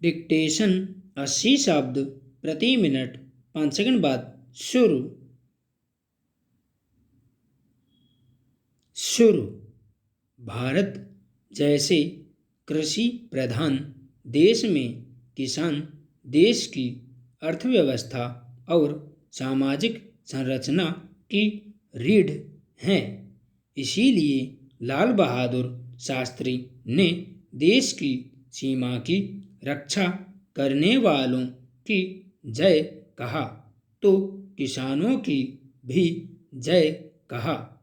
Dictation 80 शब्द प्रति minute 5 second बाद शुरू। भारत जैसे कृषि प्रधान देश में किसान देश की अर्थव्यवस्था और सामाजिक संरचना की रीढ़ हैं। इसीलिए लाल बहादुर शास्त्री ने देश की सीमा की रक्षा करने वालों की जय कहा तो किसानों की भी जय कहा।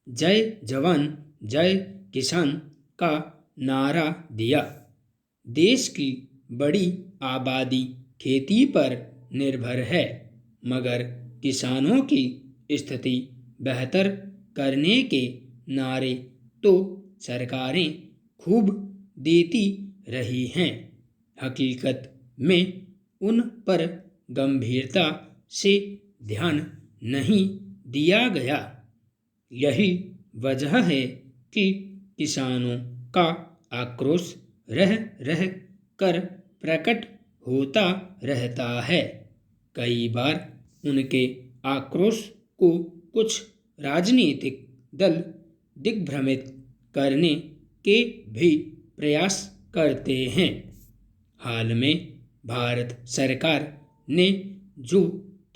जय जवान जय किसान का नारा दिया। देश की बड़ी आबादी खेती पर निर्भर है, मगर किसानों की स्थिति बेहतर करने के नारे तो सरकारें खूब देती रही हैं। हकीकत में उन पर गंभीरता से ध्यान नहीं दिया गया। यही वजह है कि किसानों का आक्रोश रह रह कर प्रकट होता रहता है। कई बार उनके आक्रोश को कुछ राजनीतिक दल दिग्भ्रमित करने के भी प्रयास करते हैं। हाल में भारत सरकार ने जो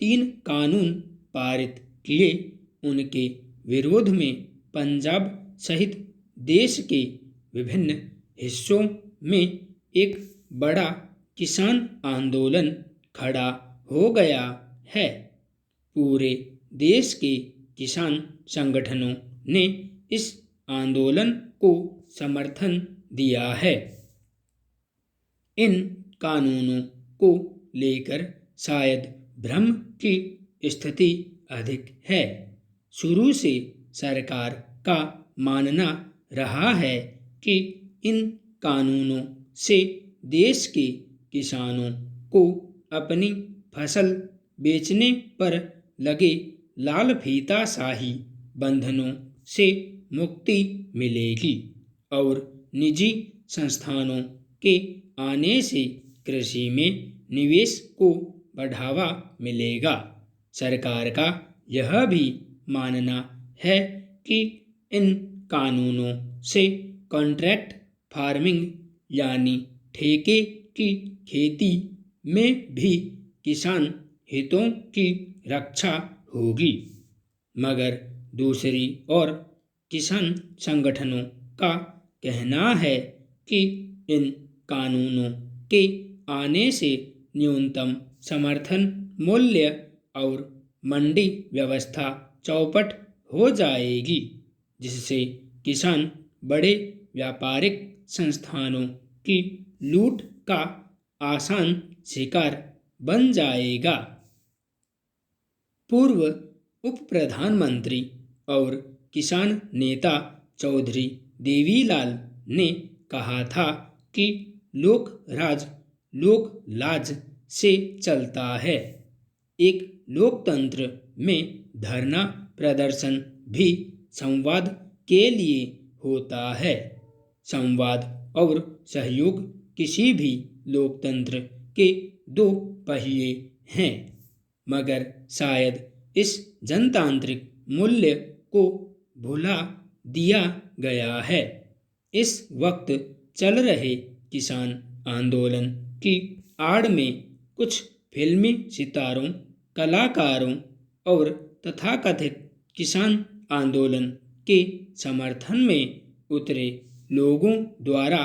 3 कानून पारित किए, उनके विरोध में पंजाब सहित देश के विभिन्न हिस्सों में एक बड़ा किसान आंदोलन खड़ा हो गया है। पूरे देश के किसान संगठनों ने इस आंदोलन को समर्थन दिया है। इन कानूनों को लेकर शायद भ्रम की स्थिति अधिक है। शुरू से सरकार का मानना रहा है कि इन कानूनों से देश के किसानों को अपनी फसल बेचने पर लगे लाल फीताशाही बंधनों से मुक्ति मिलेगी और निजी संस्थानों के आने से कृषि में निवेश को बढ़ावा मिलेगा। सरकार का यह भी मानना है कि इन कानूनों से कॉन्ट्रैक्ट फार्मिंग यानी ठेके की खेती में भी किसान हितों की रक्षा होगी। मगर दूसरी ओर किसान संगठनों का कहना है कि इन कानूनों के आने से न्यूनतम समर्थन मूल्य और मंडी व्यवस्था चौपट हो जाएगी, जिससे किसान बड़े व्यापारिक संस्थानों की लूट का आसान शिकार बन जाएगा। पूर्व उप प्रधानमंत्री और किसान नेता चौधरी देवीलाल ने कहा था कि लोक राज लोक लाज से चलता है। एक लोकतंत्र में धरना प्रदर्शन भी संवाद के लिए होता है। संवाद और सहयोग किसी भी लोकतंत्र के 2 पहिए हैं, मगर शायद इस जनतांत्रिक मूल्य को भुला दिया गया है। इस वक्त चल रहे किसान आंदोलन की आड़ में कुछ फिल्मी सितारों, कलाकारों और तथाकथित किसान आंदोलन के समर्थन में उतरे लोगों द्वारा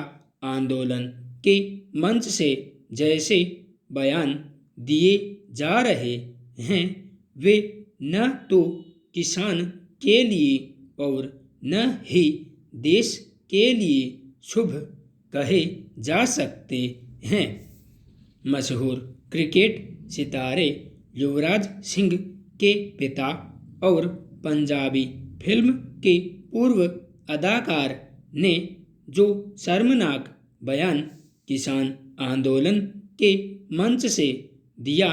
आंदोलन के मंच से जैसे बयान दिए जा रहे हैं, वे न तो किसान के लिए और न ही देश के लिए शुभ कहे जा सकते हैं। मशहूर क्रिकेट सितारे युवराज सिंह के पिता और पंजाबी फिल्म के पूर्व अदाकार ने जो शर्मनाक बयान किसान आंदोलन के मंच से दिया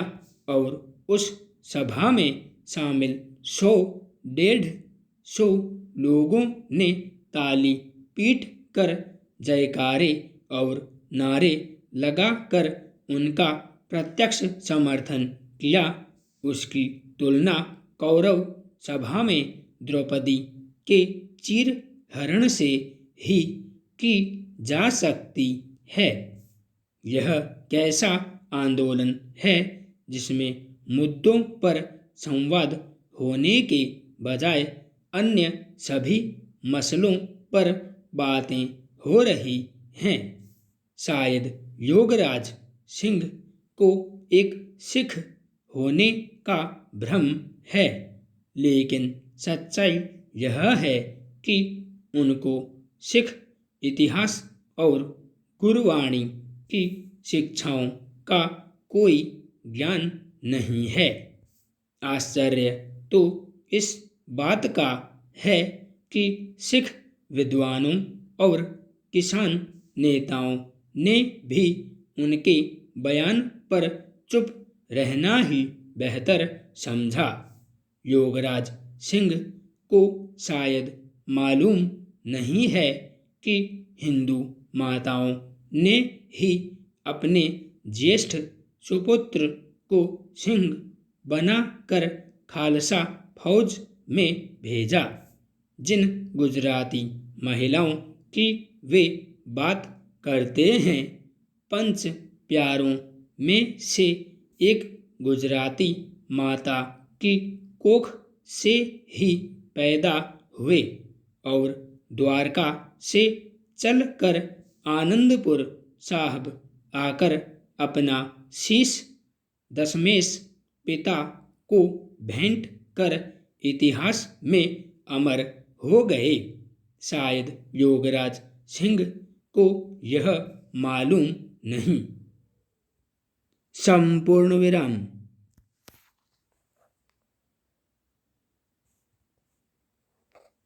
और उस सभा में शामिल 100-150 लोगों ने ताली पीट कर जयकारे और नारे लगाकर उनका प्रत्यक्ष समर्थन किया। उसकी तुलना कौरव सभा में द्रौपदी के चीरहरण से ही की जा सकती है। यह कैसा आंदोलन है जिसमें मुद्दों पर संवाद होने के बजाय अन्य सभी मसलों पर बातें हो रही हैं। शायद योगराज सिंह को एक सिख होने का भ्रम है, लेकिन सच्चाई यह है कि उनको सिख इतिहास और गुरुवाणी की शिक्षाओं का कोई ज्ञान नहीं है। आश्चर्य तो इस बात का है कि सिख विद्वानों और किसान नेताओं ने भी उनके बयान पर चुप रहना ही बेहतर समझा। योगराज सिंह को शायद मालूम नहीं है कि हिंदू माताओं ने ही अपने ज्येष्ठ सुपुत्र को सिंह बनाकर खालसा फौज में भेजा। जिन गुजराती महिलाओं की वे बात करते हैं, पंच प्यारों में से एक गुजराती माता की कोख से ही पैदा हुए और द्वारका से चलकर आनंदपुर साहब आकर अपना शीश दशमेश पिता को भेंट कर इतिहास में अमर हो गए। शायद योगराज सिंह को यह मालूम नहीं। संपूर्ण विराम।